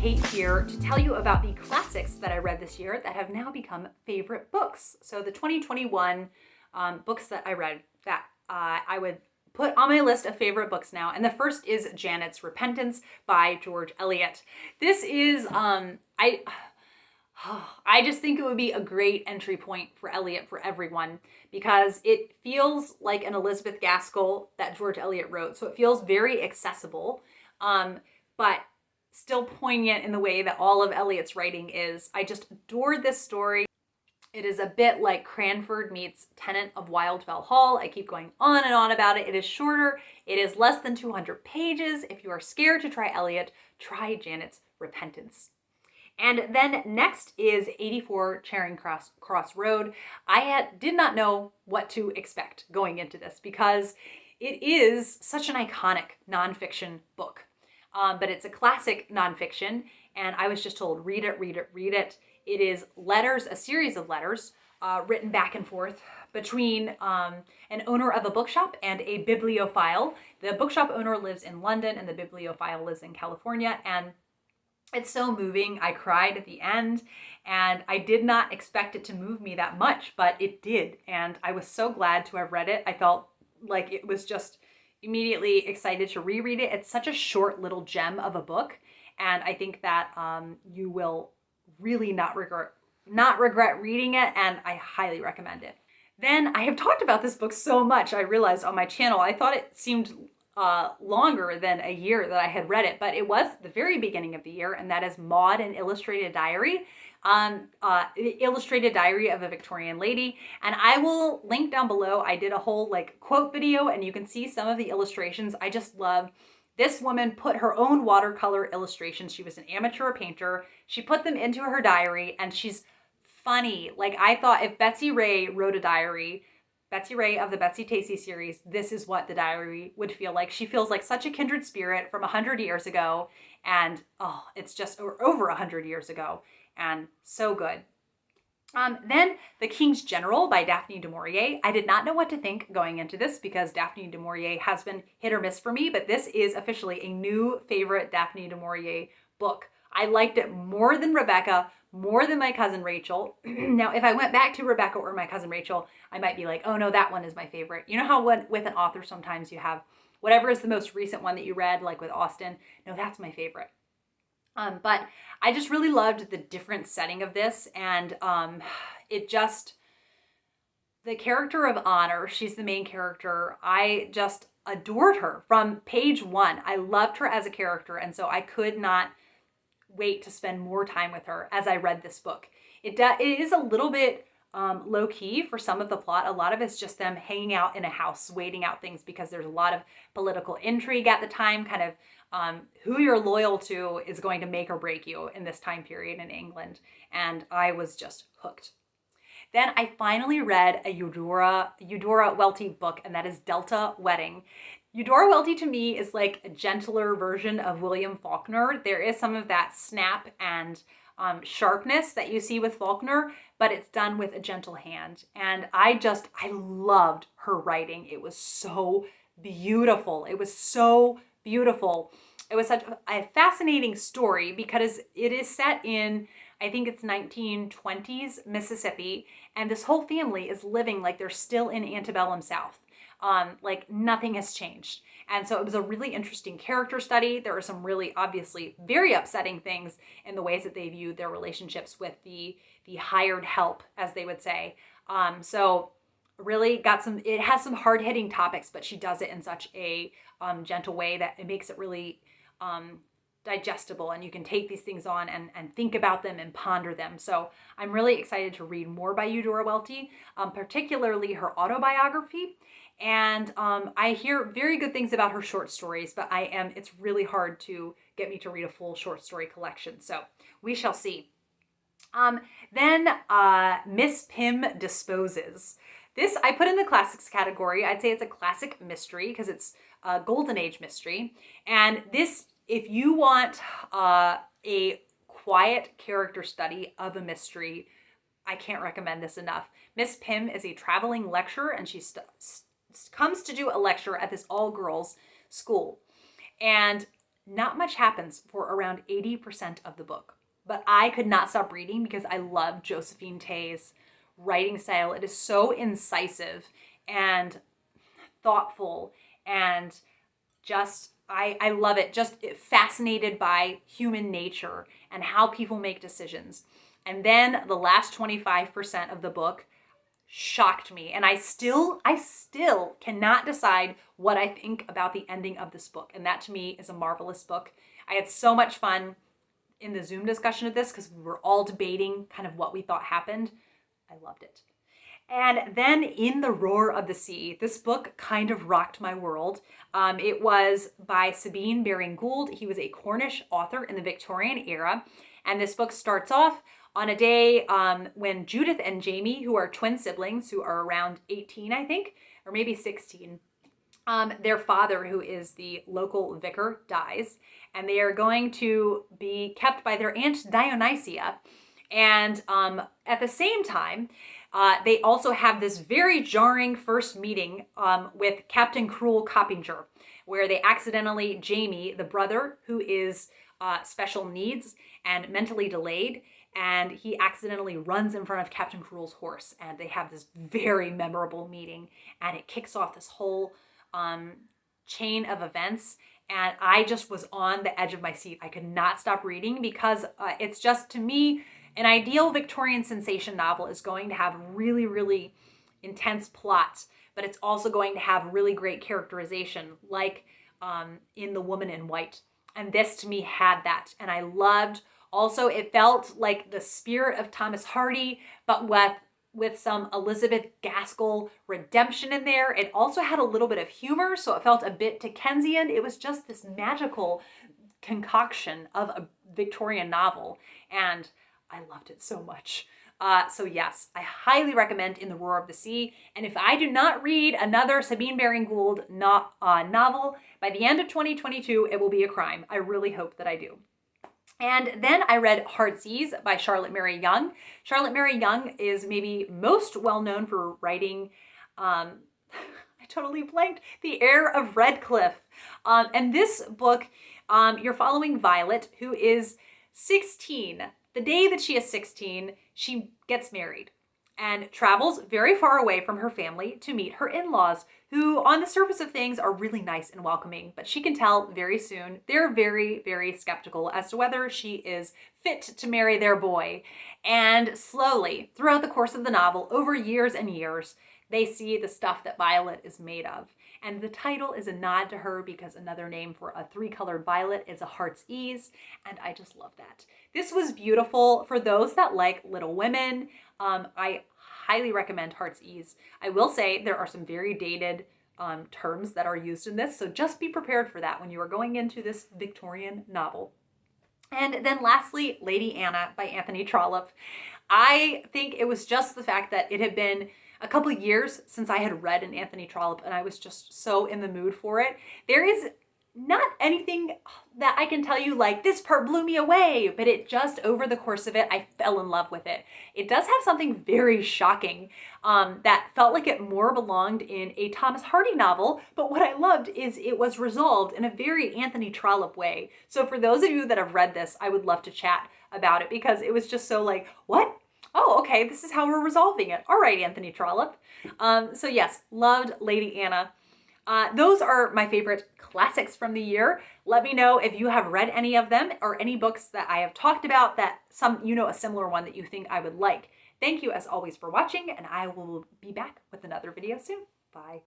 Kate here to tell you about the classics that I read this year that have now become favorite books. So the 2021 books that I read that I would put on my list of favorite books now. And the first is Janet's Repentance by George Eliot. This is, I just think it would be a great entry point for Eliot for everyone because it feels like an Elizabeth Gaskell that George Eliot wrote. So it feels very accessible, but still poignant in the way that all of Eliot's writing is. I just adored this story. It is a bit like Cranford meets Tennant of Wildfell Hall. I keep going on and on about it. It is shorter. It is less than 200 pages. If you are scared to try Eliot, try Janet's Repentance. And then next is 84 Charing Cross Road. I did not know what to expect going into this because it is such an iconic nonfiction book. But it's a classic nonfiction, and I was just told, read it, read it, read it. It is letters, a series of letters written back and forth between an owner of a bookshop and a bibliophile. The bookshop owner lives in London and the bibliophile lives in California, and it's so moving. I cried at the end, and I did not expect it to move me that much, but it did, and I was so glad to have read it. I felt like it was just immediately excited to reread it. It's such a short little gem of a book, and I think that you will really not regret reading it, and I highly recommend it. Then I have talked about this book so much, I realized on my channel. I thought it seemed longer than a year that I had read it, but it was the very beginning of the year, and that is Maud, an Illustrated Diary. Illustrated Diary of a Victorian Lady, and I will link down below. I did a whole quote video, and you can see some of the illustrations. I just love this woman put her own watercolor illustrations. She was an amateur painter. She put them into her diary, and she's funny. I thought if Betsy Ray wrote a diary, Betsy Ray of the Betsy Tacy series, this is what the diary would feel like. She feels like such a kindred spirit from 100 years ago, and it's just over 100 years ago. And so good. Then The King's General by Daphne du Maurier. I did not know what to think going into this because Daphne du Maurier has been hit or miss for me, but this is officially a new favorite Daphne du Maurier book. I liked it more than Rebecca, more than My Cousin Rachel. Now, if I went back to Rebecca or My Cousin Rachel, I might be like, oh no, that one is my favorite. You know how with an author sometimes you have whatever is the most recent one that you read, like with Austen. No, that's my favorite. But I just really loved the different setting of this, and the character of Honor, she's the main character. I just adored her from page one. I loved her as a character, and so I could not wait to spend more time with her as I read this book. It is a little bit low-key for some of the plot. A lot of it's just them hanging out in a house, waiting out things because there's a lot of political intrigue at the time, kind of who you're loyal to is going to make or break you in this time period in England. And I was just hooked. Then I finally read a Eudora Welty book, and that is Delta Wedding. Eudora Welty to me is like a gentler version of William Faulkner. There is some of that snap and sharpness that you see with Faulkner, but it's done with a gentle hand. And I loved her writing. It was so beautiful. It was so beautiful. It was such a fascinating story because it is set in, I think it's 1920s Mississippi, and this whole family is living like they're still in antebellum South. Like nothing has changed. And so it was a really interesting character study. There are some really obviously very upsetting things in the ways that they viewed their relationships with the hired help, as they would say. So really it has some hard-hitting topics, but she does it in such a gentle way that it makes it really digestible, and you can take these things on and think about them and ponder them. So I'm really excited to read more by Eudora Welty, particularly her autobiography. And I hear very good things about her short stories, but it's really hard to get me to read a full short story collection. So we shall see. Then Miss Pym Disposes. This I put in the classics category. I'd say it's a classic mystery because it's a golden age mystery. And this, if you want a quiet character study of a mystery, I can't recommend this enough. Miss Pym is a traveling lecturer, and she comes to do a lecture at this all-girls school. And not much happens for around 80% of the book. But I could not stop reading because I love Josephine Tey's writing style. It is so incisive and thoughtful, and just I love it. Just fascinated by human nature and how people make decisions. And then the last 25% of the book shocked me, and I still cannot decide what I think about the ending of this book. And that to me is a marvelous book. I had so much fun in the Zoom discussion of this because we were all debating kind of what we thought happened. I loved it. And then In the Roar of the Sea, this book kind of rocked my world. It was by Sabine Gould. He was a Cornish author in the Victorian era. And this book starts off on a day when Judith and Jamie, who are twin siblings, who are around 18, I think, or maybe 16, their father, who is the local vicar, dies. And they are going to be kept by their Aunt Dionysia. And at the same time, they also have this very jarring first meeting with Captain Cruel Coppinger, where they accidentally, Jamie, the brother, who is special needs and mentally delayed, and he accidentally runs in front of Captain Cruel's horse, and they have this very memorable meeting, and it kicks off this whole chain of events. And I just was on the edge of my seat. I could not stop reading because it's just, to me, an ideal Victorian sensation novel is going to have really, really intense plots, but it's also going to have really great characterization, like in The Woman in White. And this to me had that. And I loved, also it felt like the spirit of Thomas Hardy, but with some Elizabeth Gaskell redemption in there. It also had a little bit of humor, so it felt a bit Dickensian. It was just this magical concoction of a Victorian novel, and I loved it so much. So yes, I highly recommend In the Roar of the Sea. And if I do not read another Sabine Gould novel by the end of 2022, it will be a crime. I really hope that I do. And then I read Heartsease by Charlotte Mary Yonge. Charlotte Mary Yonge is maybe most well known for writing, I totally blanked, The Heir of Redcliffe. And this book, you're following Violet, who is 16. The day that she is 16, she gets married and travels very far away from her family to meet her in-laws, who on the surface of things are really nice and welcoming, but she can tell very soon they're very, very skeptical as to whether she is fit to marry their boy. And slowly, throughout the course of the novel, over years and years, they see the stuff that Violet is made of. And the title is a nod to her because another name for a three-colored violet is a Heartsease, and I just love that. This was beautiful for those that like Little Women. I highly recommend Heartsease. I will say there are some very dated terms that are used in this, so just be prepared for that when you are going into this Victorian novel. And then lastly, Lady Anna by Anthony Trollope. I think it was just the fact that it had been a couple of years since I had read an Anthony Trollope, and I was just so in the mood for it. There is not anything that I can tell you like this part blew me away, but it just, over the course of it, I fell in love with it. It does have something very shocking that felt like it more belonged in a Thomas Hardy novel, but what I loved is it was resolved in a very Anthony Trollope way. So for those of you that have read this, I would love to chat about it because it was just so like, what? Oh, okay, this is how we're resolving it. All right, Anthony Trollope. So yes, loved Lady Anna. Those are my favorite classics from the year. Let me know if you have read any of them or any books that I have talked about that a similar one that you think I would like. Thank you as always for watching, and I will be back with another video soon. Bye.